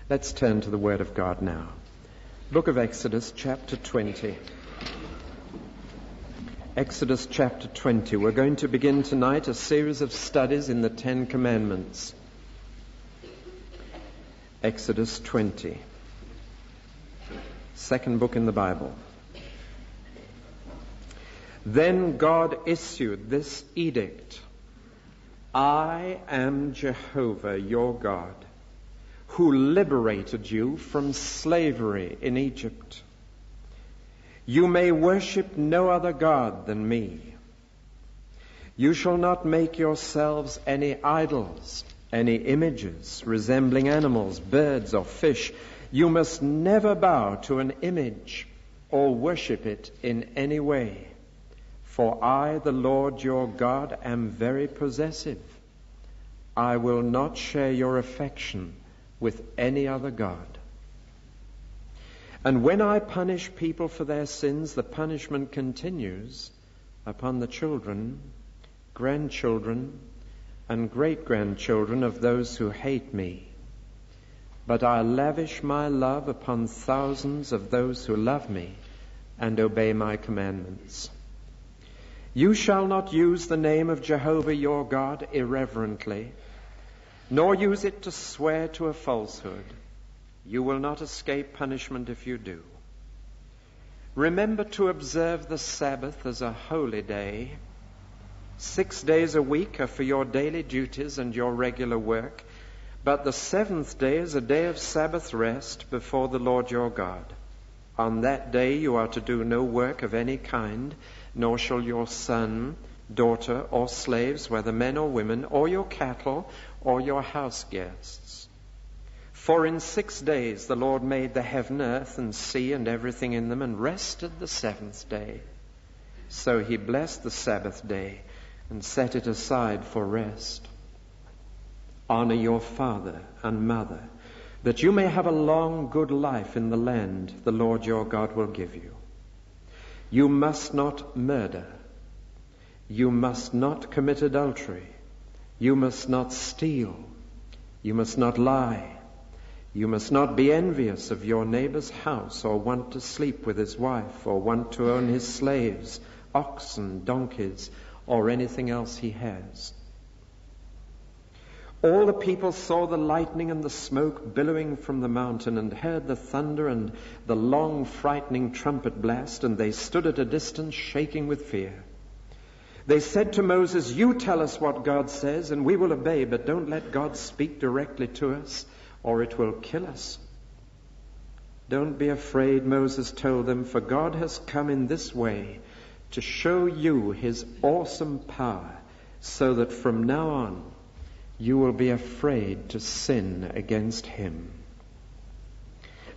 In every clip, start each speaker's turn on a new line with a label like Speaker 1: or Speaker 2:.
Speaker 1: Let's turn to the Word of God now. Book of Exodus, chapter 20. Exodus chapter 20. We're going to begin tonight a series of studies in the Ten Commandments. Exodus 20. Second book in the Bible. Then God issued this edict. I am Jehovah your God, who liberated you from slavery in Egypt. You may worship no other God than me. You shall not make yourselves any idols, any images resembling animals, birds, or fish. You must never bow to an image or worship it in any way. For I, the Lord your God, am very possessive. I will not share your affection with any other God. And when I punish people for their sins, the punishment continues upon the children, grandchildren, and great-grandchildren of those who hate me. But I lavish my love upon thousands of those who love me and obey my commandments. You shall not use the name of Jehovah your God irreverently, nor use it to swear to a falsehood. You will not escape punishment if you do. Remember to observe the Sabbath as a holy day. 6 days a week are for your daily duties and your regular work, but the seventh day is a day of Sabbath rest before the Lord your God. On that day you are to do no work of any kind, nor shall your son, daughter, or slaves, whether men or women, or your cattle, or your house guests. For in 6 days the Lord made the heaven, earth, and sea, and everything in them, and rested the seventh day. So he blessed the Sabbath day, and set it aside for rest. Honor your father and mother, that you may have a long, good life in the land the Lord your God will give you. You must not murder. You must not commit adultery. You must not steal. You must not lie. You must not be envious of your neighbor's house, or want to sleep with his wife, or want to own his slaves, oxen, donkeys, or anything else he has. All the people saw the lightning and the smoke billowing from the mountain, and heard the thunder and the long, frightening trumpet blast, and they stood at a distance, shaking with fear. They said to Moses, "You tell us what God says, and we will obey, but don't let God speak directly to us, or it will kill us." "Don't be afraid," Moses told them, "for God has come in this way to show you his awesome power, so that from now on you will be afraid to sin against him."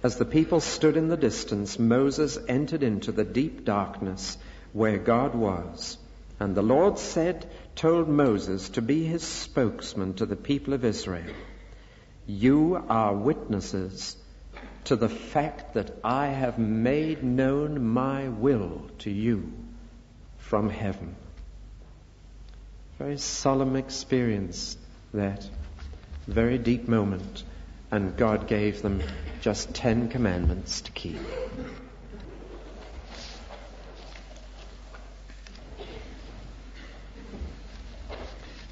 Speaker 1: As the people stood in the distance, Moses entered into the deep darkness where God was. And the Lord told Moses to be his spokesman to the people of Israel. "You are witnesses to the fact that I have made known my will to you from heaven." Very solemn experience, that very deep moment, and God gave them just 10 commandments to keep.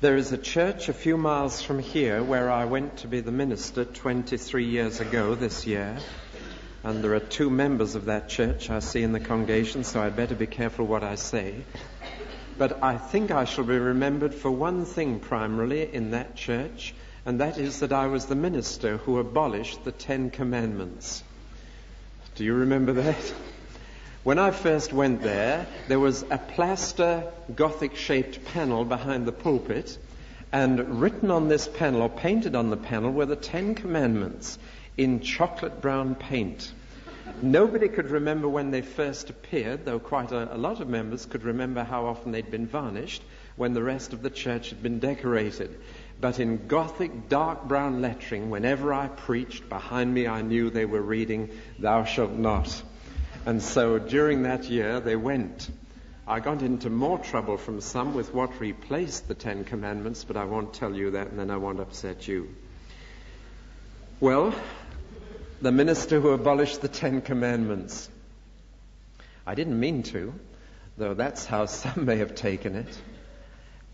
Speaker 1: There is a church a few miles from here where I went to be the minister 23 years ago this year, and there are 2 members of that church I see in the congregation, so I'd better be careful what I say. But I think I shall be remembered for one thing primarily in that church, and that is that I was the minister who abolished the 10 Commandments. Do you remember that? When I first went there was a plaster Gothic-shaped panel behind the pulpit, and written on this panel, or painted on the panel, were the 10 Commandments in chocolate brown paint. Nobody could remember when they first appeared, though quite a lot of members could remember how often they'd been varnished when the rest of the church had been decorated. But in Gothic dark brown lettering, whenever I preached, behind me I knew they were reading, "Thou shalt not." And so during that year they went. I got into more trouble from some with what replaced the 10 Commandments, but I won't tell you that, and then I won't upset you. Well, the minister who abolished the Ten Commandments. I didn't mean to, though that's how some may have taken it.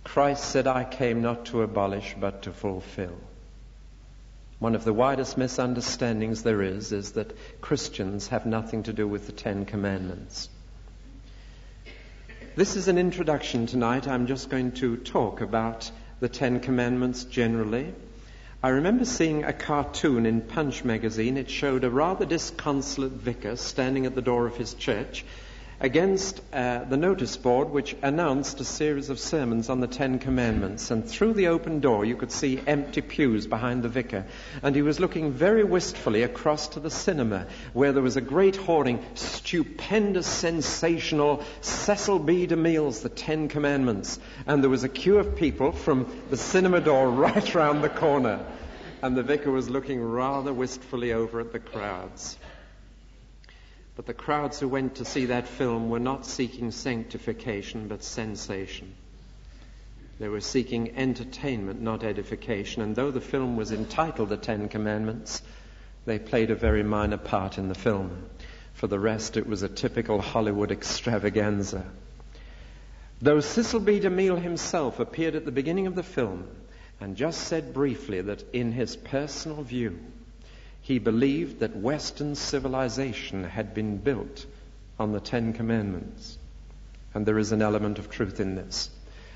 Speaker 1: Christ said, I came not to abolish, but to fulfill. One of the widest misunderstandings there is that Christians have nothing to do with the Ten Commandments. This is an introduction tonight. I'm just going to talk about the Ten Commandments generally. I remember seeing a cartoon in Punch magazine. It showed a rather disconsolate vicar standing at the door of his church against the notice board which announced a series of sermons on the Ten Commandments. And through the open door you could see empty pews behind the vicar. And he was looking very wistfully across to the cinema where there was a great hoarding, stupendous, sensational Cecil B. DeMille's The Ten Commandments. And there was a queue of people from the cinema door right round the corner. And the vicar was looking rather wistfully over at the crowds. But the crowds who went to see that film were not seeking sanctification, but sensation. They were seeking entertainment, not edification. And though the film was entitled The Ten Commandments, they played a very minor part in the film. For the rest, it was a typical Hollywood extravaganza. Though Cecil B. DeMille himself appeared at the beginning of the film and just said briefly that in his personal view, he believed that Western civilization had been built on the Ten Commandments. And there is an element of truth in this.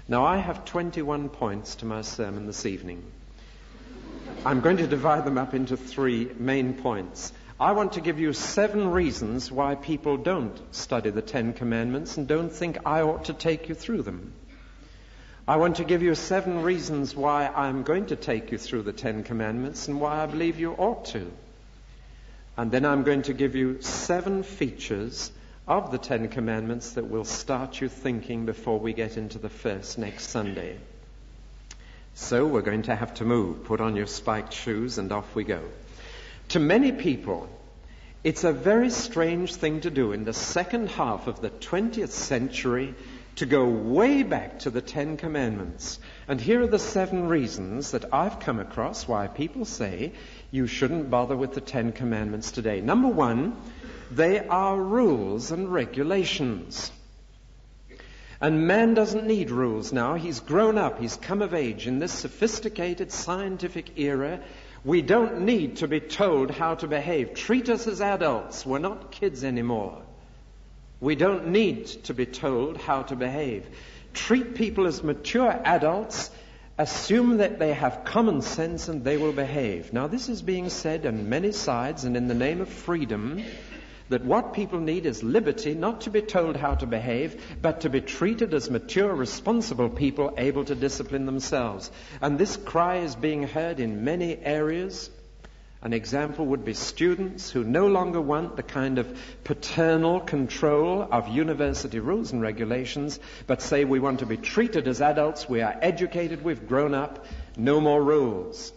Speaker 1: Now, I have 21 points to my sermon this evening. I'm going to divide them up into 3 main points. I want to give you 7 reasons why people don't study the Ten Commandments and don't think I ought to take you through them. I want to give you 7 reasons why I'm going to take you through the Ten Commandments and why I believe you ought to. And then I'm going to give you 7 features of the Ten Commandments that will start you thinking before we get into the first next Sunday. So we're going to have to move. Put on your spiked shoes and off we go. To many people, it's a very strange thing to do in the second half of the 20th century to go way back to the Ten Commandments. And here are the 7 reasons that I've come across why people say you shouldn't bother with the Ten Commandments today. Number 1, they are rules and regulations. And man doesn't need rules now. He's grown up. He's come of age. In this sophisticated scientific era, we don't need to be told how to behave. Treat us as adults. We're not kids anymore. We don't need to be told how to behave. Treat people as mature adults. Assume that they have common sense and they will behave. Now, this is being said on many sides and in the name of freedom, that what people need is liberty, not to be told how to behave, but to be treated as mature, responsible people able to discipline themselves. And this cry is being heard in many areas. An example would be students who no longer want the kind of paternal control of university rules and regulations, but say we want to be treated as adults, we are educated, we've grown up, no more rules.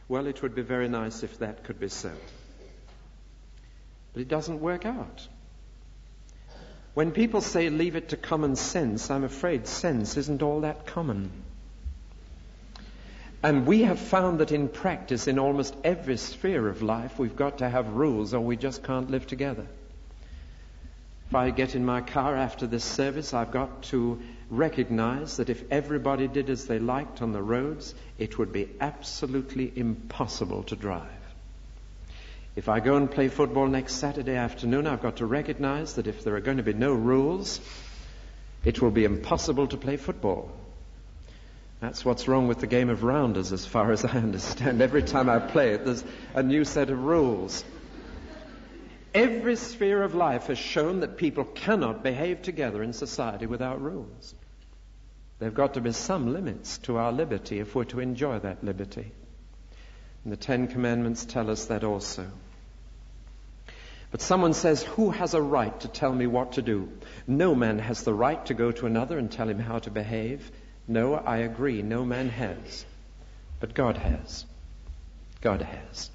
Speaker 1: Well, it would be very nice if that could be so. But it doesn't work out. When people say leave it to common sense, I'm afraid sense isn't all that common. And we have found that in practice, in almost every sphere of life, we've got to have rules or we just can't live together. If I get in my car after this service, I've got to recognize that if everybody did as they liked on the roads, it would be absolutely impossible to drive. If I go and play football next Saturday afternoon, I've got to recognize that if there are going to be no rules, it will be impossible to play football. That's what's wrong with the game of rounders, as far as I understand. Every time I play it, there's a new set of rules. Every sphere of life has shown that people cannot behave together in society without rules. There have got to be some limits to our liberty if we're to enjoy that liberty. And the Ten Commandments tell us that also. But someone says, who has a right to tell me what to do? No man has the right to go to another and tell him how to behave. No, I agree, no man has. But God has. God has.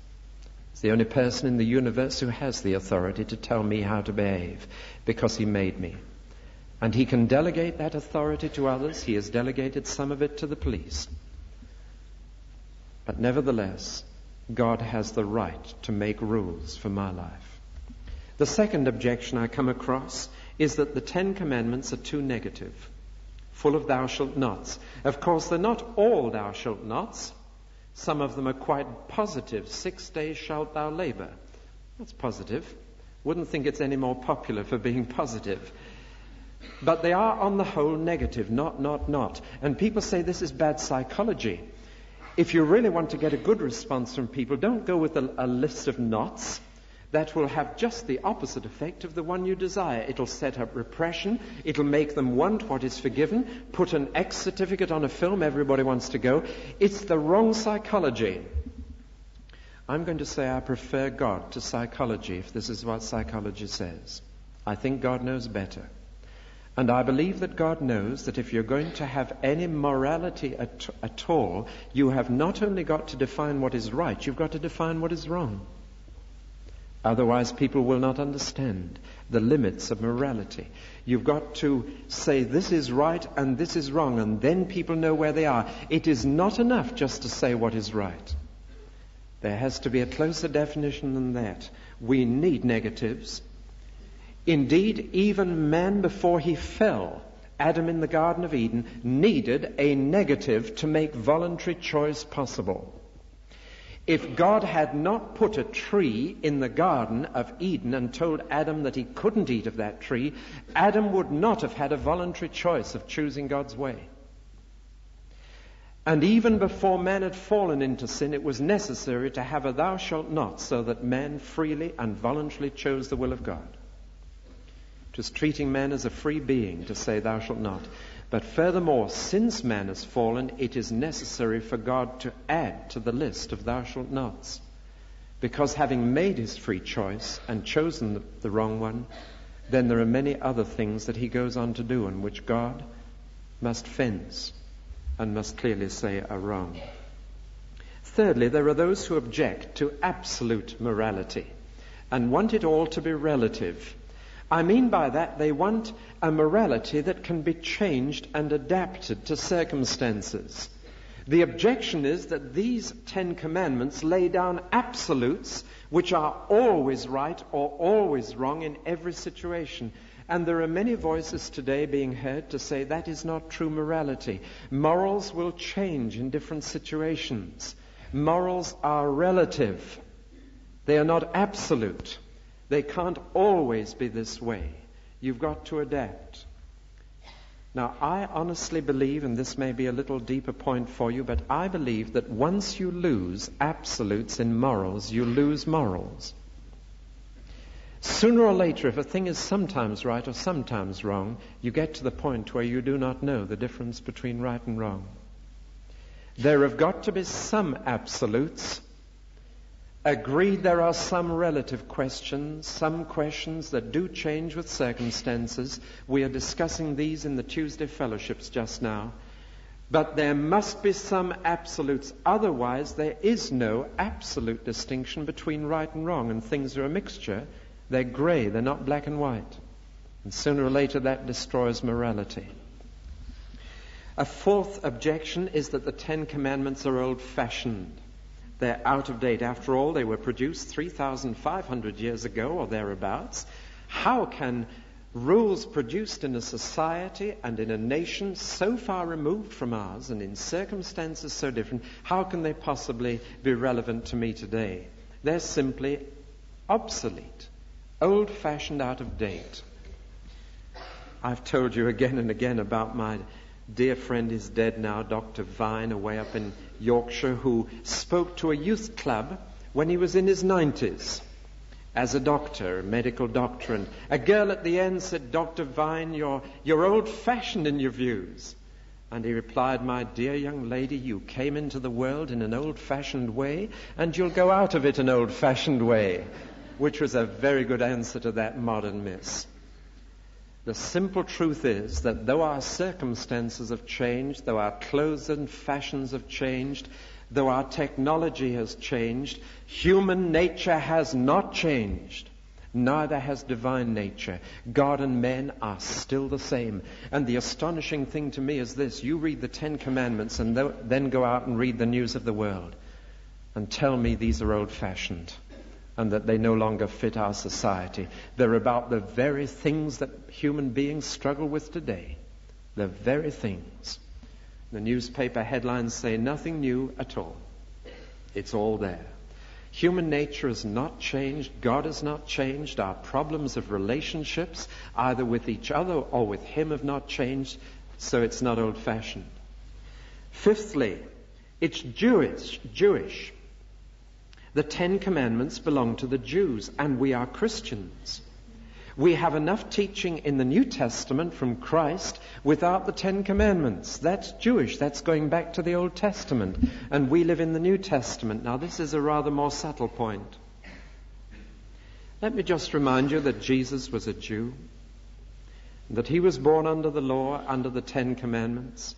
Speaker 1: He's the only person in the universe who has the authority to tell me how to behave, because he made me. And he can delegate that authority to others. He has delegated some of it to the police. But nevertheless, God has the right to make rules for my life. The second objection I come across is that the Ten Commandments are too negative, full of thou shalt nots. Of course, they're not all thou shalt nots. Some of them are quite positive. 6 days shalt thou labor. That's positive. Wouldn't think it's any more popular for being positive. But they are on the whole negative, not. And people say this is bad psychology. If you really want to get a good response from people, don't go with a list of nots. That will have just the opposite effect of the one you desire. It'll set up repression. It'll make them want what is forgiven. Put an X certificate on a film everybody wants to go. It's the wrong psychology. I'm going to say I prefer God to psychology if this is what psychology says. I think God knows better. And I believe that God knows that if you're going to have any morality at all, you have not only got to define what is right, you've got to define what is wrong. Otherwise, people will not understand the limits of morality. You've got to say this is right and this is wrong, and then people know where they are. It is not enough just to say what is right. There has to be a closer definition than that. We need negatives. Indeed, even man before he fell, Adam in the Garden of Eden, needed a negative to make voluntary choice possible. If God had not put a tree in the Garden of Eden and told Adam that he couldn't eat of that tree, Adam would not have had a voluntary choice of choosing God's way. And even before man had fallen into sin, it was necessary to have a thou shalt not, so that man freely and voluntarily chose the will of God. It was treating man as a free being to say thou shalt not. But furthermore, since man has fallen, it is necessary for God to add to the list of thou shalt nots. Because having made his free choice and chosen the wrong one, then there are many other things that he goes on to do in which God must fence and must clearly say are wrong. Thirdly, there are those who object to absolute morality and want it all to be relative. I mean by that they want a morality that can be changed and adapted to circumstances. The objection is that these 10 commandments lay down absolutes which are always right or always wrong in every situation. And there are many voices today being heard to say that is not true morality. Morals will change in different situations. Morals are relative. They are not absolute. They can't always be this way. You've got to adapt. Now, I honestly believe, and this may be a little deeper point for you, but I believe that once you lose absolutes in morals, you lose morals. Sooner or later, if a thing is sometimes right or sometimes wrong, you get to the point where you do not know the difference between right and wrong. There have got to be some absolutes. Agreed, there are some relative questions, some questions that do change with circumstances. We are discussing these in the Tuesday fellowships just now. But there must be some absolutes. Otherwise, there is no absolute distinction between right and wrong, and things are a mixture. They're grey, they're not black and white. And sooner or later, that destroys morality. A fourth objection is that the 10 Commandments are old-fashioned. They're out of date. After all, they were produced 3,500 years ago or thereabouts. How can rules produced in a society and in a nation so far removed from ours and in circumstances so different, how can they possibly be relevant to me today? They're simply obsolete, old-fashioned, out of date. I've told you again and again about my dear friend, is dead now, Dr. Vine, away up in Yorkshire, who spoke to a youth club when he was in his 90s as a doctor, a medical doctor. And a girl at the end said, Dr. Vine, you're old-fashioned in your views. And he replied, my dear young lady, you came into the world in an old-fashioned way, and you'll go out of it an old-fashioned way, which was a very good answer to that modern miss. The simple truth is that though our circumstances have changed, though our clothes and fashions have changed, though our technology has changed, human nature has not changed. Neither has divine nature. God and men are still the same. And the astonishing thing to me is this. You read the 10 Commandments and then go out and read the news of the world. and tell me these are old-fashioned and that they no longer fit our society. They're about the very things that human beings struggle with today. The very things. The newspaper headlines say nothing new at all. It's all there. Human nature has not changed. God has not changed. Our problems of relationships, either with each other or with Him, have not changed. So it's not old-fashioned. Fifthly, it's Jewish. The Ten Commandments belong to the Jews, and we are Christians. We have enough teaching in the New Testament from Christ without the Ten Commandments. That's Jewish. That's going back to the Old Testament. And we live in the New Testament. Now, this is a rather more subtle point. Let me just remind you that Jesus was a Jew, that He was born under the law, under the Ten Commandments.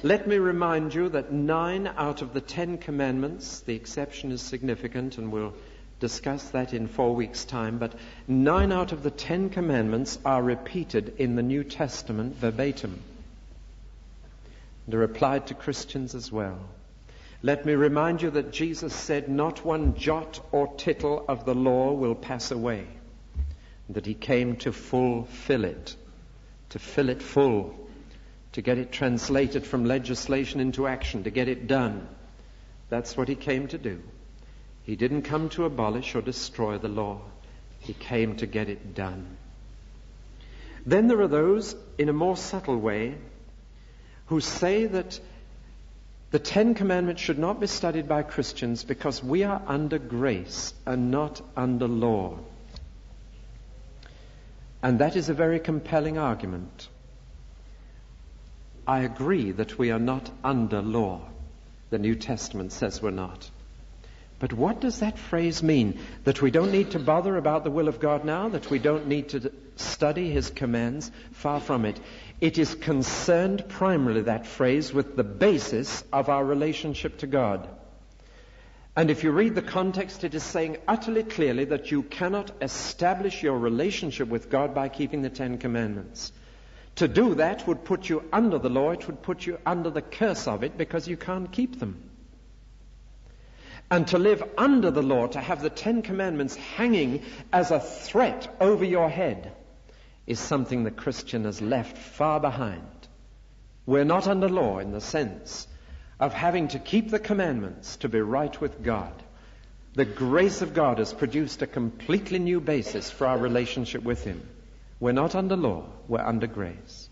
Speaker 1: Let me remind you that 9 out of the 10 commandments, the exception is significant, and we'll discuss that in 4 weeks' time, but 9 out of the 10 commandments are repeated in the New Testament verbatim. They're applied to Christians as well. Let me remind you that Jesus said, not one jot or tittle of the law will pass away, that He came to fulfill it, to fill it full, to get it translated from legislation into action, to get it done. That's what He came to do. He didn't come to abolish or destroy the law. He came to get it done. Then there are those, in a more subtle way, who say that the Ten Commandments should not be studied by Christians because we are under grace and not under law. And that is a very compelling argument. I agree that we are not under law. The New Testament says we're not. But what does that phrase mean? That we don't need to bother about the will of God now? That we don't need to study His commands? Far from it. It is concerned primarily, that phrase, with the basis of our relationship to God. And if you read the context, it is saying utterly clearly that you cannot establish your relationship with God by keeping the Ten Commandments. To do that would put you under the law. It would put you under the curse of it because you can't keep them. And to live under the law, to have the Ten Commandments hanging as a threat over your head, is something the Christian has left far behind. We're not under law in the sense of having to keep the commandments to be right with God. The grace of God has produced a completely new basis for our relationship with Him. We're not under law, we're under grace.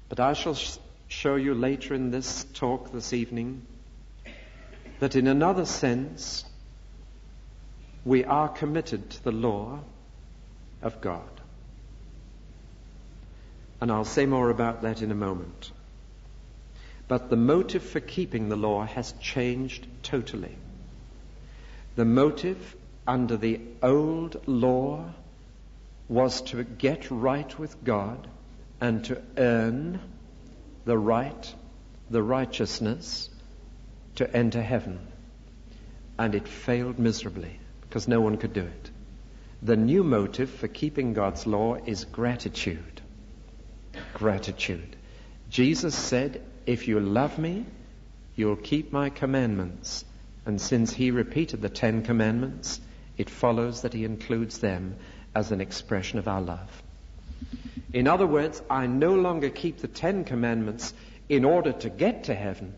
Speaker 1: But I shall show you later in this talk this evening that in another sense we are committed to the law of God. And I'll say more about that in a moment. But the motive for keeping the law has changed totally. The motive under the old law was to get right with God and to earn the right, the righteousness to enter heaven. And it failed miserably because no one could do it. The new motive for keeping God's law is gratitude. Gratitude. Jesus said, if you love me, you'll keep my commandments. And since He repeated the 10 commandments, it follows that He includes them as an expression of our love. In other words, I no longer keep the 10 commandments in order to get to heaven,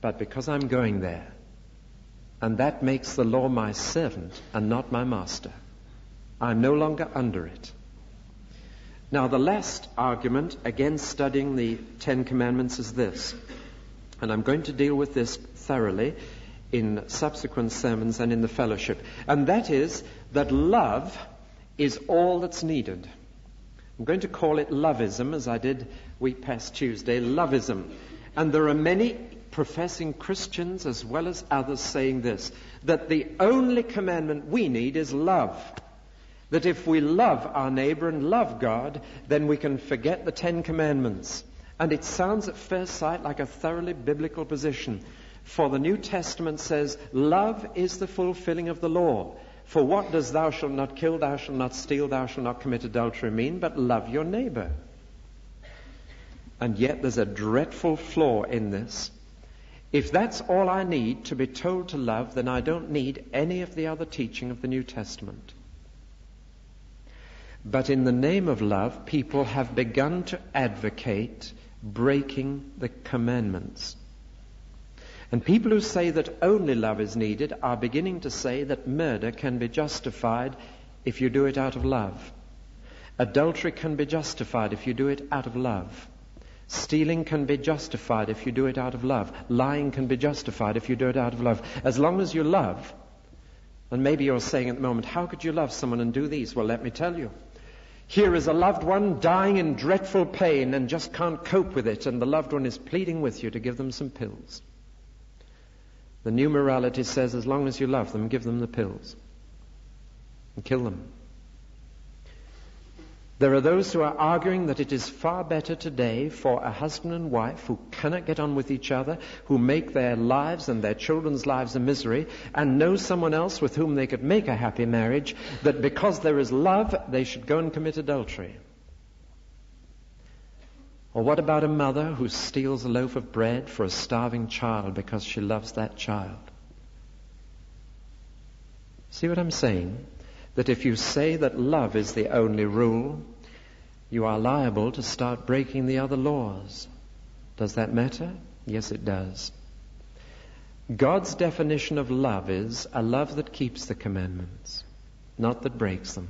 Speaker 1: but because I'm going there. And that makes the law my servant and not my master. I'm no longer under it. Now, the last argument against studying the 10 commandments is this, and I'm going to deal with this thoroughly in subsequent sermons and in the fellowship, and that is that love is all that's needed. I'm going to call it loveism, as I did week past Tuesday, loveism. And there are many professing Christians as well as others saying this, that the only commandment we need is love. That if we love our neighbor and love God, then we can forget the 10 commandments. And it sounds at first sight like a thoroughly biblical position. For the New Testament says, love is the fulfilling of the law. For what does thou shalt not kill, thou shalt not steal, thou shalt not commit adultery mean, but love your neighbor? And yet there's a dreadful flaw in this. If that's all I need to be told to love, then I don't need any of the other teaching of the New Testament. But in the name of love, people have begun to advocate breaking the commandments. And people who say that only love is needed are beginning to say that murder can be justified if you do it out of love. Adultery can be justified if you do it out of love. Stealing can be justified if you do it out of love. Lying can be justified if you do it out of love. As long as you love. And maybe you're saying at the moment, how could you love someone and do these? Well, let me tell you. Here is a loved one dying in dreadful pain and just can't cope with it, and the loved one is pleading with you to give them some pills. The new morality says as long as you love them, give them the pills and kill them. There are those who are arguing that it is far better today for a husband and wife who cannot get on with each other, who make their lives and their children's lives a misery, and know someone else with whom they could make a happy marriage, that because there is love, they should go and commit adultery. Or what about a mother who steals a loaf of bread for a starving child because she loves that child? See what I'm saying? That if you say that love is the only rule, you are liable to start breaking the other laws. Does that matter? Yes, it does. God's definition of love is a love that keeps the commandments, not that breaks them.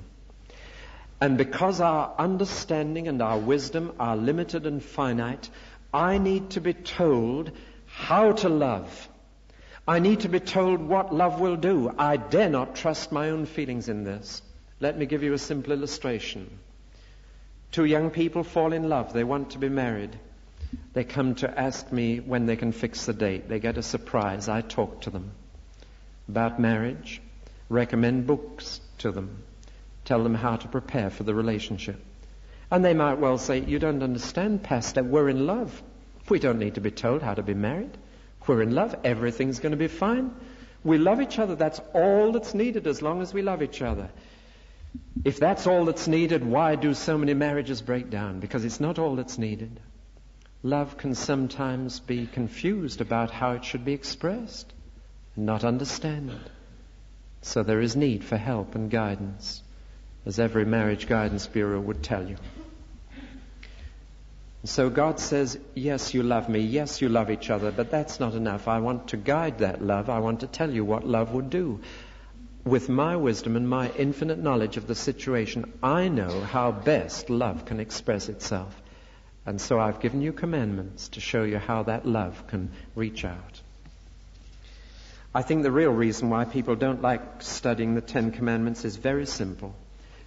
Speaker 1: And because our understanding and our wisdom are limited and finite, I need to be told how to love. I need to be told what love will do. I dare not trust my own feelings in this. Let me give you a simple illustration. Two young people fall in love. They want to be married. They come to ask me when they can fix the date. They get a surprise. I talk to them about marriage, recommend books to them, tell them how to prepare for the relationship. And they might well say, you don't understand, Pastor, we're in love. We don't need to be told how to be married. We're in love. Everything's going to be fine. We love each other. That's all that's needed as long as we love each other. If that's all that's needed, why do so many marriages break down? Because it's not all that's needed. Love can sometimes be confused about how it should be expressed, not understand it. So there is need for help and guidance, as every marriage guidance bureau would tell you. So God says, yes, you love me, yes, you love each other, but that's not enough. I want to guide that love. I want to tell you what love would do. With my wisdom and my infinite knowledge of the situation, I know how best love can express itself. And so I've given you commandments to show you how that love can reach out. I think the real reason why people don't like studying the Ten Commandments is very simple.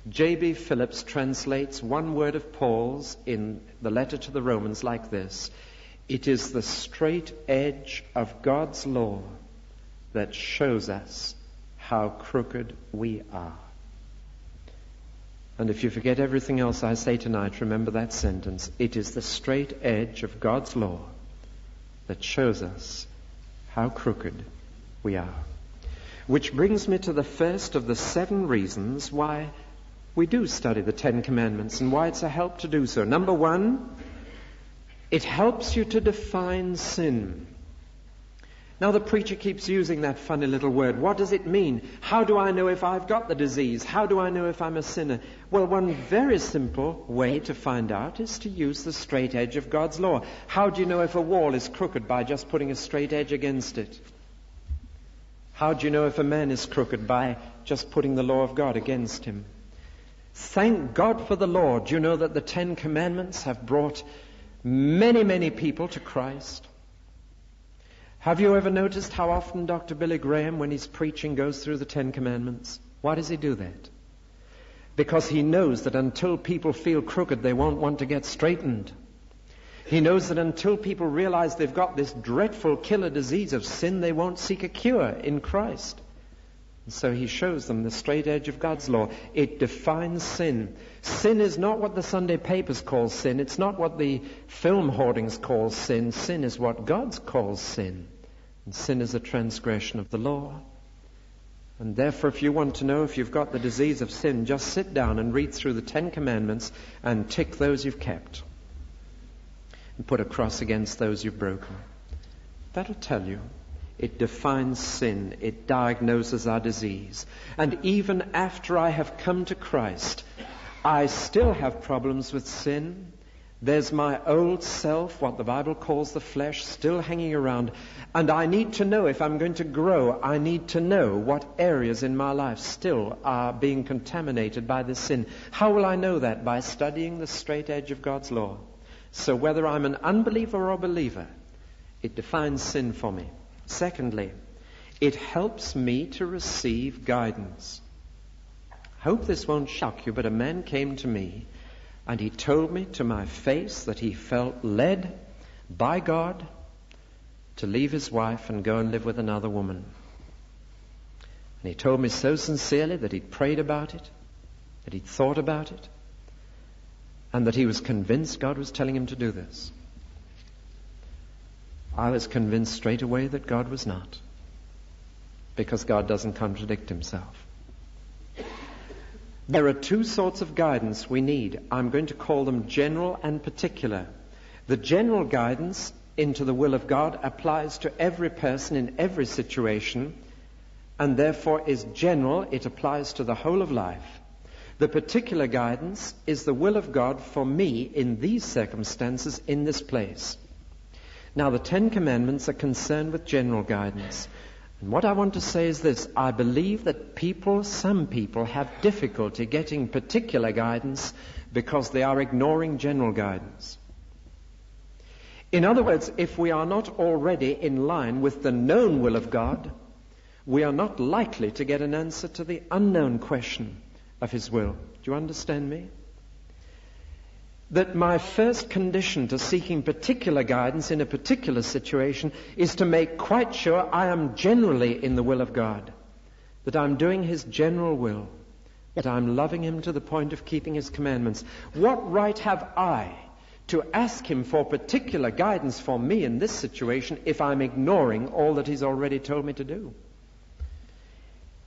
Speaker 1: J.B. Phillips translates one word of Paul's in the letter to the Romans like this: it is the straight edge of God's law that shows us how crooked we are. And if you forget everything else I say tonight, remember that sentence. It is the straight edge of God's law that shows us how crooked we are. Which brings me to the first of the 7 reasons why we do study the Ten Commandments and why it's a help to do so. Number 1, it helps you to define sin. Now the preacher keeps using that funny little word. What does it mean? How do I know if I've got the disease? How do I know if I'm a sinner? Well, one very simple way to find out is to use the straight edge of God's law. How do you know if a wall is crooked? By just putting a straight edge against it. How do you know if a man is crooked? By just putting the law of God against him. Thank God for the law. Do you know that the Ten Commandments have brought many, many people to Christ? Have you ever noticed how often Dr. Billy Graham, when he's preaching, goes through the Ten Commandments? Why does he do that? Because he knows that until people feel crooked, they won't want to get straightened. He knows that until people realize they've got this dreadful killer disease of sin, they won't seek a cure in Christ. So he shows them the straight edge of God's law. It defines sin. Sin is not what the Sunday papers call sin. It's not what the film hoardings call sin. Sin is what God calls sin. And sin is a transgression of the law. And therefore, if you want to know if you've got the disease of sin, just sit down and read through the Ten Commandments and tick those you've kept. And put a cross against those you've broken. That'll tell you. It defines sin. It diagnoses our disease. And even after I have come to Christ, I still have problems with sin. There's my old self, what the Bible calls the flesh, still hanging around. And I need to know, if I'm going to grow, I need to know what areas in my life still are being contaminated by this sin. How will I know that? By studying the straight edge of God's law. So whether I'm an unbeliever or believer, it defines sin for me. Secondly, it helps me to receive guidance. I hope this won't shock you, but a man came to me and he told me to my face that he felt led by God to leave his wife and go and live with another woman. And he told me so sincerely that he'd prayed about it, that he'd thought about it, and that he was convinced God was telling him to do this. I was convinced straight away that God was not, because God doesn't contradict himself. There are two sorts of guidance we need. I'm going to call them general and particular. The general guidance into the will of God applies to every person in every situation, and therefore is general. It applies to the whole of life. The particular guidance is the will of God for me in these circumstances, in this place. Now, the Ten Commandments are concerned with general guidance. And what I want to say is this. I believe that some people have difficulty getting particular guidance because they are ignoring general guidance. In other words, if we are not already in line with the known will of God, we are not likely to get an answer to the unknown question of his will. Do you understand me? That my first condition to seeking particular guidance in a particular situation is to make quite sure I am generally in the will of God, that I'm doing his general will, that I'm loving him to the point of keeping his commandments. What right have I to ask him for particular guidance for me in this situation if I'm ignoring all that he's already told me to do?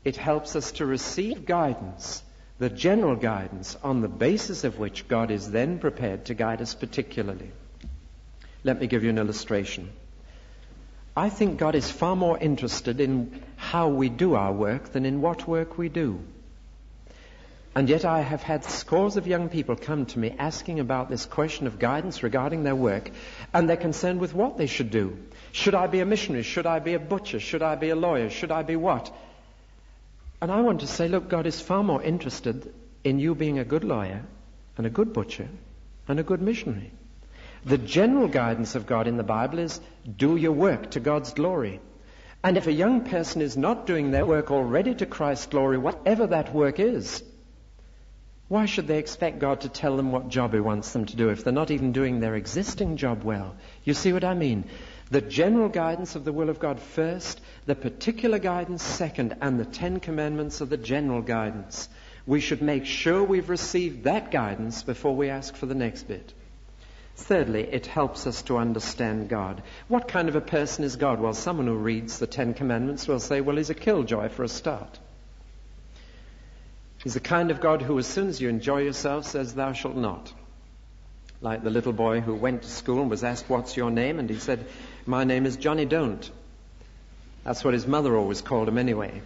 Speaker 1: It helps us to receive guidance, the general guidance, on the basis of which God is then prepared to guide us particularly. Let me give you an illustration. I think God is far more interested in how we do our work than in what work we do. And yet I have had scores of young people come to me asking about this question of guidance regarding their work, and they're concerned with what they should do. Should I be a missionary? Should I be a butcher? Should I be a lawyer? Should I be what? And I want to say, look, God is far more interested in you being a good lawyer and a good butcher and a good missionary. The general guidance of God in the Bible is do your work to God's glory. And if a young person is not doing their work already to Christ's glory, whatever that work is, why should they expect God to tell them what job he wants them to do if they're not even doing their existing job well? You see what I mean? The general guidance of the will of God first, the particular guidance second, and the Ten Commandments are the general guidance. We should make sure we've received that guidance before we ask for the next bit. Thirdly, it helps us to understand God. What kind of a person is God? Well, someone who reads the Ten Commandments will say, well, he's a killjoy for a start. He's the kind of God who, as soon as you enjoy yourself, says, thou shalt not. Like the little boy who went to school and was asked, what's your name? And he said, my name is Johnny Don't. That's what his mother always called him anyway.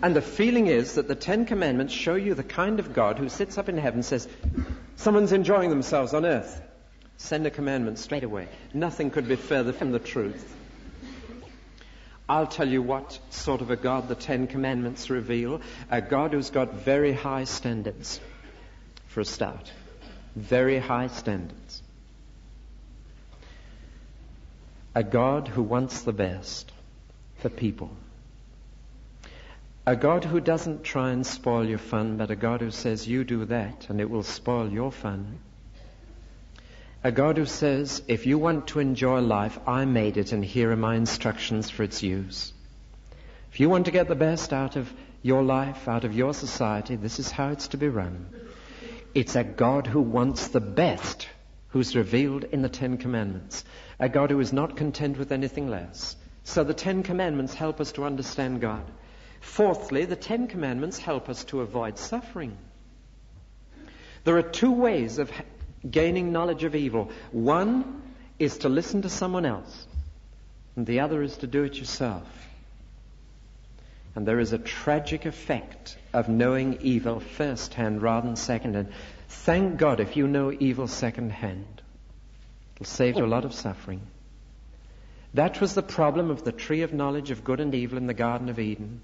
Speaker 1: And the feeling is that the Ten Commandments show you the kind of God who sits up in heaven and says, someone's enjoying themselves on earth. Send a commandment straight away. Nothing could be further from the truth. I'll tell you what sort of a God the Ten Commandments reveal. A God who's got very high standards, for a start. Very high standards. A God who wants the best for people. A God who doesn't try and spoil your fun, but a God who says, you do that and it will spoil your fun. A God who says, if you want to enjoy life, I made it and here are my instructions for its use. If you want to get the best out of your life, out of your society, this is how it's to be run. It's a God who wants the best, who's revealed in the Ten Commandments. A God who is not content with anything less. So the Ten Commandments help us to understand God. Fourthly, the Ten Commandments help us to avoid suffering. There are two ways of gaining knowledge of evil. One is to listen to someone else. and the other is to do it yourself. And there is a tragic effect of knowing evil firsthand rather than secondhand. Thank God if you know evil secondhand. It'll save you a lot of suffering. That was the problem of the tree of knowledge of good and evil in the Garden of Eden.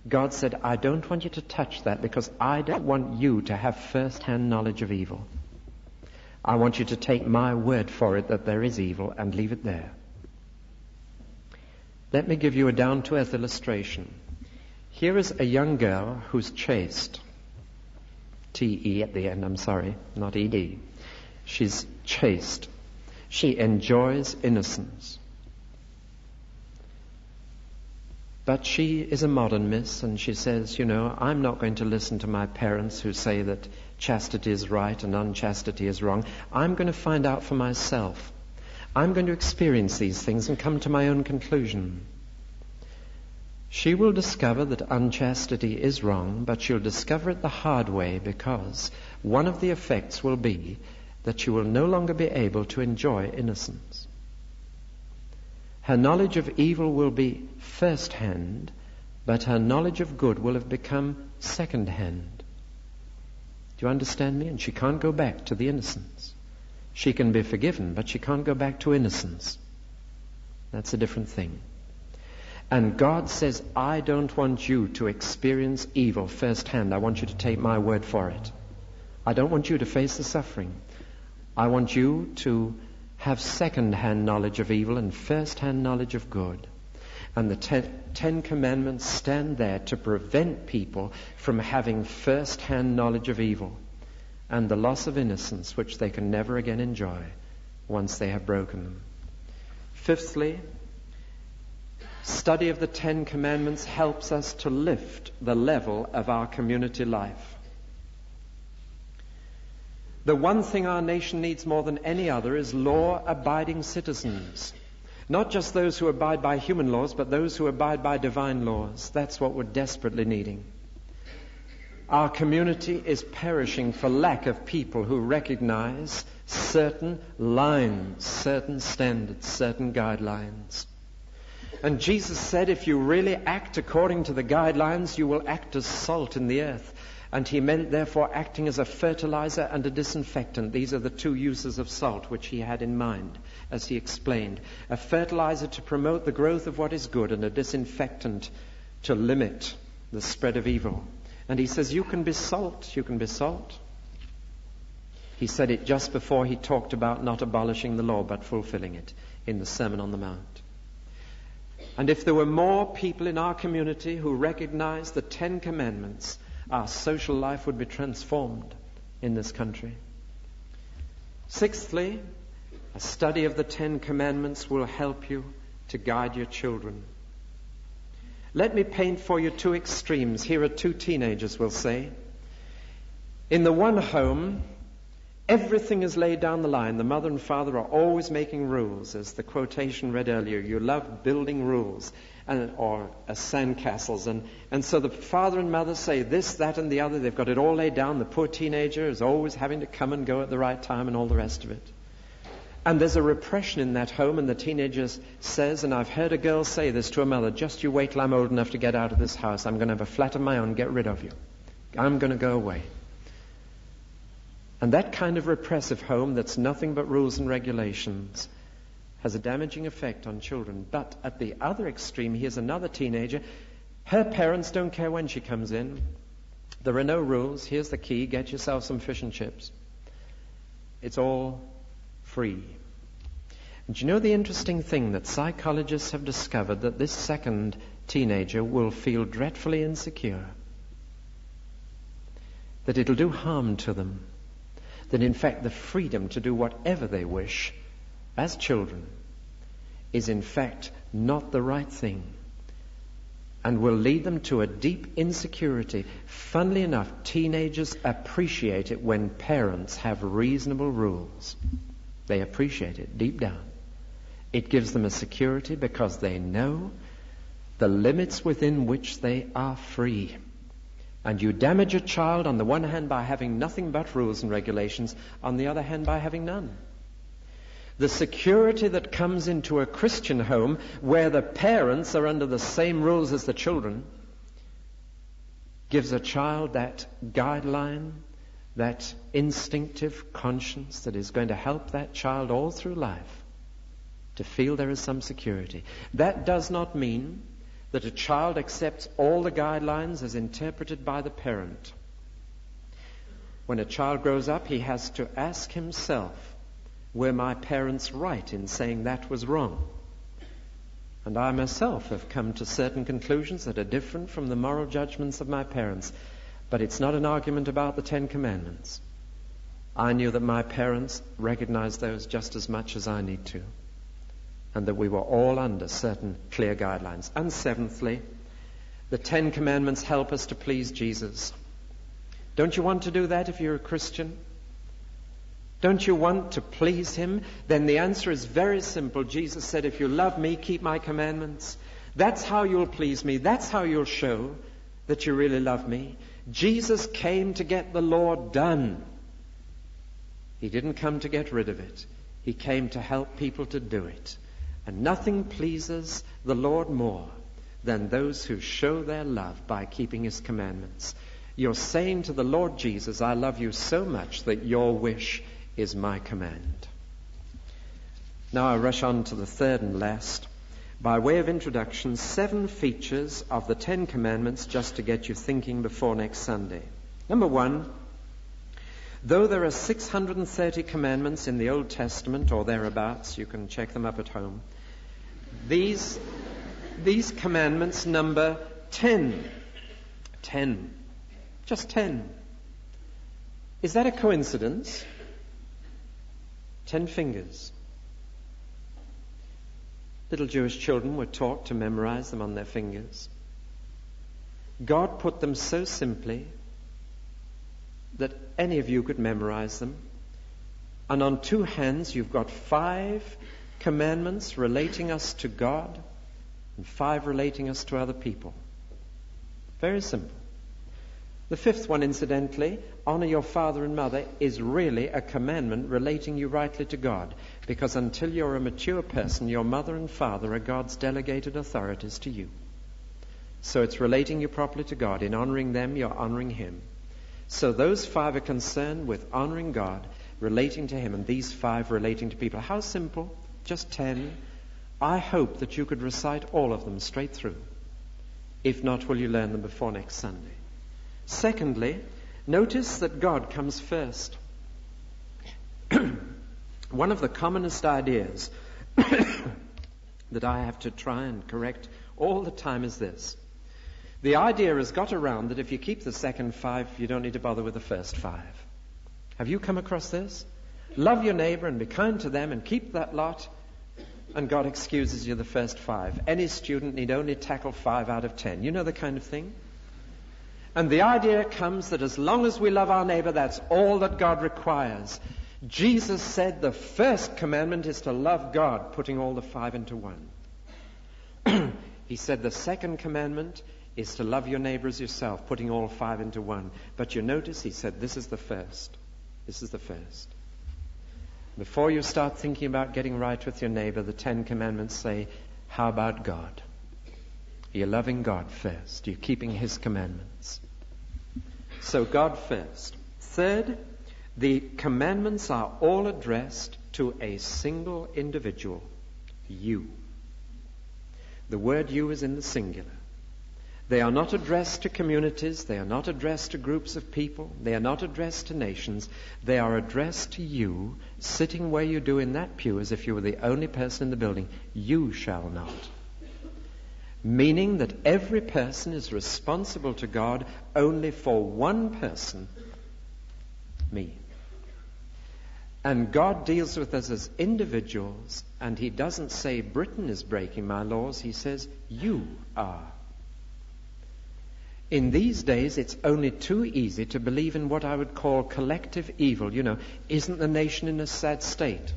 Speaker 1: God said, I don't want you to touch that because I don't want you to have first-hand knowledge of evil. I want you to take my word for it that there is evil and leave it there. Let me give you a down-to-earth illustration. Here is a young girl who's chaste. T-E at the end, I'm sorry, not E-D. She's chaste. She enjoys innocence. But she is a modern miss, and she says, you know, I'm not going to listen to my parents who say that chastity is right and unchastity is wrong. I'm going to find out for myself. I'm going to experience these things and come to my own conclusion. She will discover that unchastity is wrong, but she'll discover it the hard way, because one of the effects will be that she will no longer be able to enjoy innocence. Her knowledge of evil will be first-hand, but her knowledge of good will have become second-hand. Do you understand me? And she can't go back to the innocence. She can be forgiven, but she can't go back to innocence. That's a different thing. And God says, I don't want you to experience evil firsthand. I want you to take my word for it. I don't want you to face the suffering. I want you to have second-hand knowledge of evil and first-hand knowledge of good. And the Ten Commandments stand there to prevent people from having first-hand knowledge of evil and the loss of innocence, which they can never again enjoy once they have broken them. Fifthly, study of the Ten Commandments helps us to lift the level of our community life. The one thing our nation needs more than any other is law-abiding citizens. Not just those who abide by human laws, but those who abide by divine laws. That's what we're desperately needing. Our community is perishing for lack of people who recognize certain lines, certain standards, certain guidelines. And Jesus said, if you really act according to the guidelines, you will act as salt in the earth. And he meant, therefore, acting as a fertilizer and a disinfectant. These are the two uses of salt which he had in mind, as he explained. A fertilizer to promote the growth of what is good, and a disinfectant to limit the spread of evil. And he says, you can be salt, you can be salt. He said it just before he talked about not abolishing the law, but fulfilling it in the Sermon on the Mount. And if there were more people in our community who recognized the Ten Commandments, our social life would be transformed in this country. Sixthly, a study of the Ten Commandments will help you to guide your children. Let me paint for you two extremes. Here are two teenagers, we'll say. In the one home, everything is laid down the line. The mother and father are always making rules, as the quotation read earlier. You love building rules, or sandcastles. And so the father and mother say this, that, and the other. They've got it all laid down. The poor teenager is always having to come and go at the right time and all the rest of it. And there's a repression in that home, and the teenager says, and I've heard a girl say this to a mother, just you wait till I'm old enough to get out of this house. I'm going to have a flat of my own, get rid of you. I'm going to go away. And that kind of repressive home that's nothing but rules and regulations has a damaging effect on children. But at the other extreme, here's another teenager. Her parents don't care when she comes in. There are no rules. Here's the key. Get yourself some fish and chips. It's all free. And you know the interesting thing that psychologists have discovered, that this second teenager will feel dreadfully insecure. That it'll do harm to them. That in fact the freedom to do whatever they wish as children is in fact not the right thing, and will lead them to a deep insecurity. Funnily enough, teenagers appreciate it when parents have reasonable rules. They appreciate it deep down. It gives them a security because they know the limits within which they are free. And you damage a child on the one hand by having nothing but rules and regulations, on the other hand by having none. The security that comes into a Christian home where the parents are under the same rules as the children gives a child that guideline, that instinctive conscience that is going to help that child all through life to feel there is some security. That does not mean that a child accepts all the guidelines as interpreted by the parent. When a child grows up, he has to ask himself, were my parents right in saying that was wrong? And I myself have come to certain conclusions that are different from the moral judgments of my parents. But it's not an argument about the 10 Commandments. I knew that my parents recognized those just as much as I need to, and that we were all under certain clear guidelines. And seventhly, the 10 Commandments help us to please Jesus. Don't you want to do that if you're a Christian? Don't you want to please him? Then the answer is very simple. Jesus said, if you love me, keep my commandments. That's how you'll please me. That's how you'll show that you really love me. Jesus came to get the law done. He didn't come to get rid of it. He came to help people to do it. And nothing pleases the Lord more than those who show their love by keeping his commandments. You're saying to the Lord Jesus, I love you so much that your wish is my command. Now I rush on to the third and last. By way of introduction, 7 features of the 10 Commandments just to get you thinking before next Sunday. Number 1, though there are 630 commandments in the Old Testament or thereabouts, you can check them up at home, these commandments number 10. 10. Just 10. Is that a coincidence? 10 fingers. Little Jewish children were taught to memorize them on their fingers. God put them so simply that any of you could memorize them. And on 2 hands you've got 5 commandments relating us to God and 5 relating us to other people. Very simple. The 5th one, incidentally, honor your father and mother, is really a commandment relating you rightly to God. Because until you're a mature person, your mother and father are God's delegated authorities to you. So it's relating you properly to God. In honoring them, you're honoring him. So those 5 are concerned with honoring God, relating to him, and these 5 relating to people. How simple? Just 10. I hope that you could recite all of them straight through. If not, will you learn them before next Sunday? Secondly, notice that God comes first. One of the commonest ideas that I have to try and correct all the time is this. The idea has got around that if you keep the second 5, you don't need to bother with the first 5. Have you come across this? Love your neighbor and be kind to them and keep that lot, and God excuses you the first 5. Any student need only tackle 5 out of 10. You know the kind of thing? And the idea comes that as long as we love our neighbor, that's all that God requires. Jesus said the first commandment is to love God, putting all the 5 into one. He said the second commandment is to love your neighbor as yourself, putting all 5 into one. But you notice he said this is the first. This is the first. Before you start thinking about getting right with your neighbor, the 10 commandments say, how about God? You're loving God first. You're keeping his commandments. So God first. Third, the commandments are all addressed to a single individual, you. The word you is in the singular. They are not addressed to communities. They are not addressed to groups of people. They are not addressed to nations. They are addressed to you, sitting where you do in that pew as if you were the only person in the building. You shall not. Meaning that every person is responsible to God only for one person, me. And God deals with us as individuals, and he doesn't say Britain is breaking my laws. He says you are. In these days, it's only too easy to believe in what I would call collective evil. You know, isn't the nation in a sad state?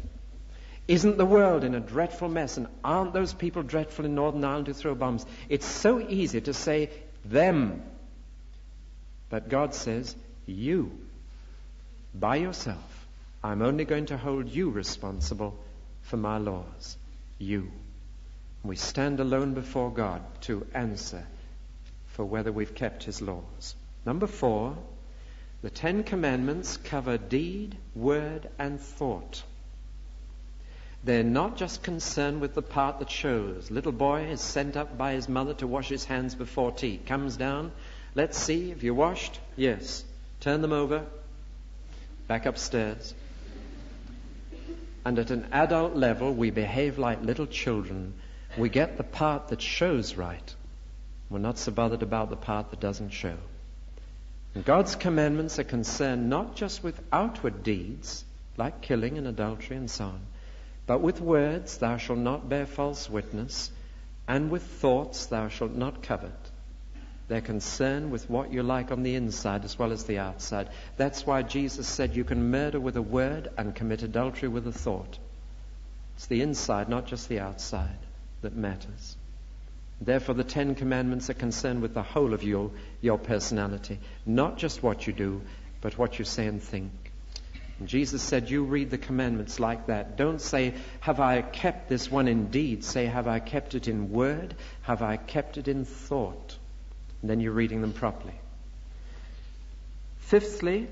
Speaker 1: Isn't the world in a dreadful mess? And aren't those people dreadful in Northern Ireland who throw bombs? It's so easy to say them. But God says, you, by yourself. I'm only going to hold you responsible for my laws? You. We stand alone before God to answer for whether we've kept his laws. Number 4, the 10 Commandments cover deed, word, and thought. They're not just concerned with the part that shows. Little boy is sent up by his mother to wash his hands before tea. Comes down. Let's see if you're washed. Yes. Turn them over. Back upstairs. And at an adult level, we behave like little children. We get the part that shows right. We're not so bothered about the part that doesn't show. And God's commandments are concerned not just with outward deeds, like killing and adultery and so on, but with words, thou shalt not bear false witness, and with thoughts, thou shalt not covet. They're concerned with what you're like on the inside as well as the outside. That's why Jesus said you can murder with a word and commit adultery with a thought. It's the inside, not just the outside, that matters. Therefore, the 10 Commandments are concerned with the whole of your personality, not just what you do, but what you say and think. And Jesus said, you read the commandments like that. Don't say, have I kept this one in deed? Say, have I kept it in word? Have I kept it in thought? And then you're reading them properly. Fifthly,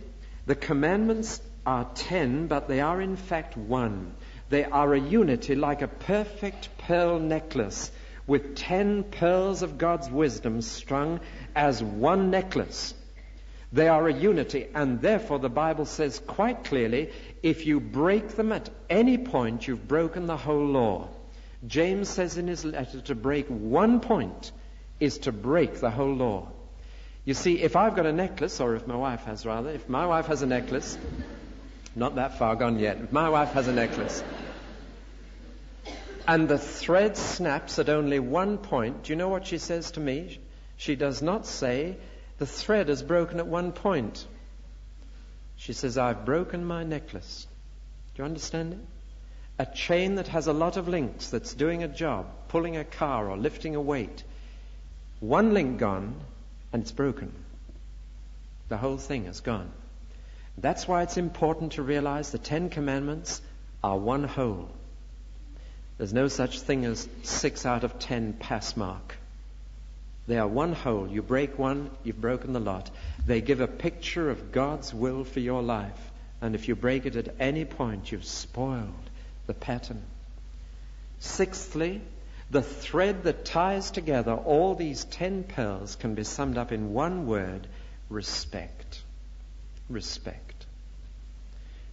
Speaker 1: the commandments are 10, but they are in fact one. They are a unity, like a perfect pearl necklace with 10 pearls of God's wisdom strung as one necklace. They are a unity, and therefore the Bible says quite clearly, if you break them at any point, you've broken the whole law. James says in his letter, to break one point is to break the whole law. You see, if I've got a necklace, or if my wife has rather, if my wife has a necklace, not that far gone yet, if my wife has a necklace, and the thread snaps at only one point, do you know what she says to me? She does not say, the thread is broken at one point. She says, I've broken my necklace. Do you understand it? A chain that has a lot of links, that's doing a job, pulling a car or lifting a weight. One link gone, and it's broken. The whole thing is gone. That's why it's important to realize the 10 Commandments are one whole. There's no such thing as 6 out of 10 pass mark. They are one whole. You break one, you've broken the lot. They give a picture of God's will for your life. And if you break it at any point, you've spoiled the pattern. Sixthly, the thread that ties together all these 10 pearls can be summed up in one word: respect. Respect.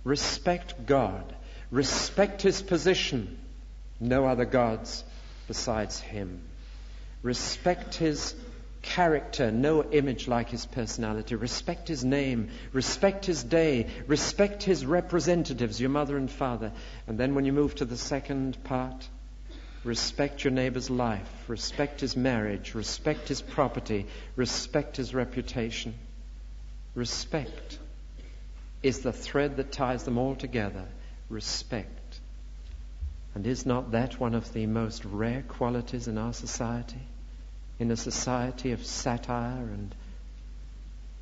Speaker 1: Respect God. Respect his position. No other gods besides him. Respect his character, no image like his personality. Respect his name. Respect his day. Respect his representatives, your mother and father. And then when you move to the second part, respect your neighbor's life. Respect his marriage. Respect his property. Respect his reputation. Respect is the thread that ties them all together. Respect. And is not that one of the most rare qualities in our society? In a society of satire and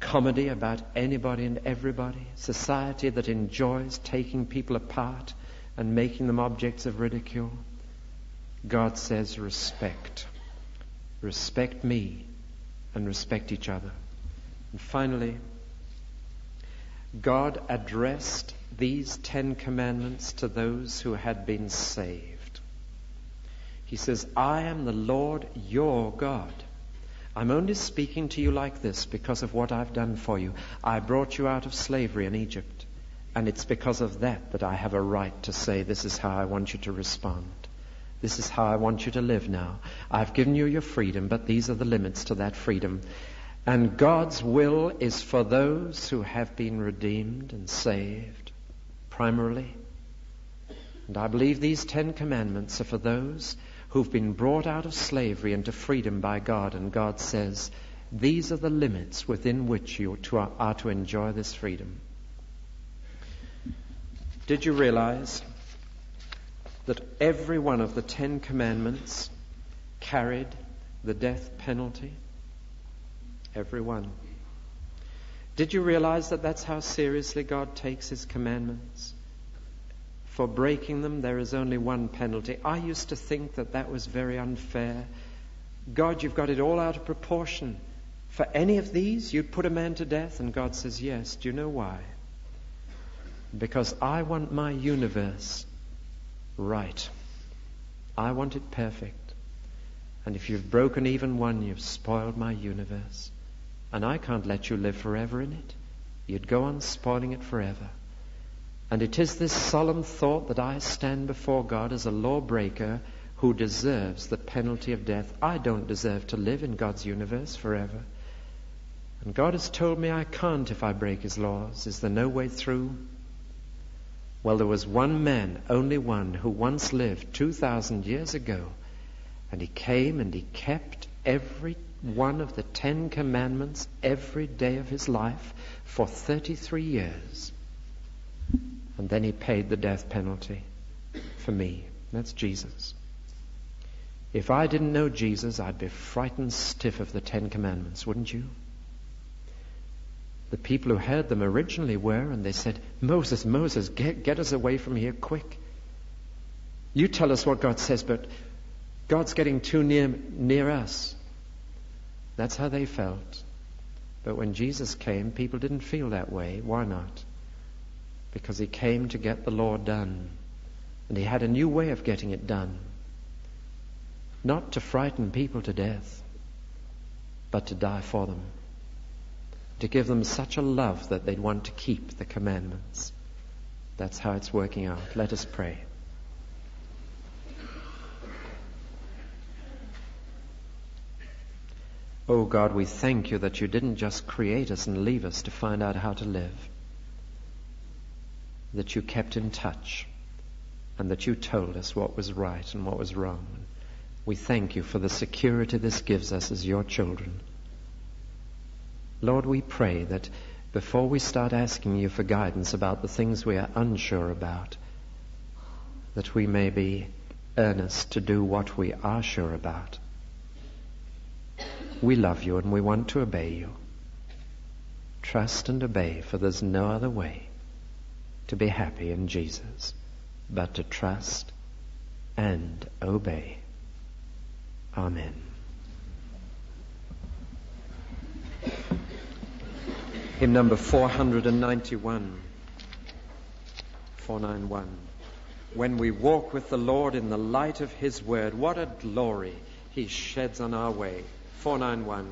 Speaker 1: comedy about anybody and everybody, society that enjoys taking people apart and making them objects of ridicule, God says respect. Respect me and respect each other. And finally, God addressed these 10 Commandments to those who had been saved. He says, I am the Lord your God. I'm only speaking to you like this because of what I've done for you. I brought you out of slavery in Egypt, and it's because of that that I have a right to say, this is how I want you to respond. This is how I want you to live now. I've given you your freedom, but these are the limits to that freedom. And God's will is for those who have been redeemed and saved, primarily. And I believe these 10 Commandments are for those who've been brought out of slavery into freedom by God. And God says, these are the limits within which you are to enjoy this freedom. Did you realize that every one of the 10 Commandments carried the death penalty? Every one. Did you realize that that's how seriously God takes his commandments? For breaking them, there is only one penalty. I used to think that that was very unfair. God, you've got it all out of proportion. For any of these, you'd put a man to death? And God says, yes. Do you know why? Because I want my universe right. I want it perfect. And if you've broken even one, you've spoiled my universe. And I can't let you live forever in it. You'd go on spoiling it forever. And it is this solemn thought that I stand before God as a lawbreaker who deserves the penalty of death. I don't deserve to live in God's universe forever. And God has told me I can't if I break his laws. Is there no way through? Well, there was one man, only one, who once lived 2,000 years ago. And he came and he kept every one of the 10 Commandments every day of his life for 33 years. And then he paid the death penalty for me. That's Jesus. If I didn't know Jesus, I'd be frightened stiff of the 10 Commandments, wouldn't you? The people who heard them originally were, and they said, Moses, Moses, get us away from here quick. You tell us what God says, but God's getting too near us. That's how they felt. But when Jesus came, people didn't feel that way. Why not? Because he came to get the law done. And he had a new way of getting it done. Not to frighten people to death, but to die for them. To give them such a love that they'd want to keep the commandments. That's how it's working out. Let us pray. Oh God, we thank you that you didn't just create us and leave us to find out how to live. That you kept in touch and that you told us what was right and what was wrong. We thank you for the security this gives us as your children. Lord, we pray that before we start asking you for guidance about the things we are unsure about, that we may be earnest to do what we are sure about. We love you and we want to obey you. Trust and obey, for there's no other way to be happy in Jesus but to trust and obey. Amen. Hymn number 491. 491. When we walk with the Lord in the light of his word, what a glory he sheds on our way. 491.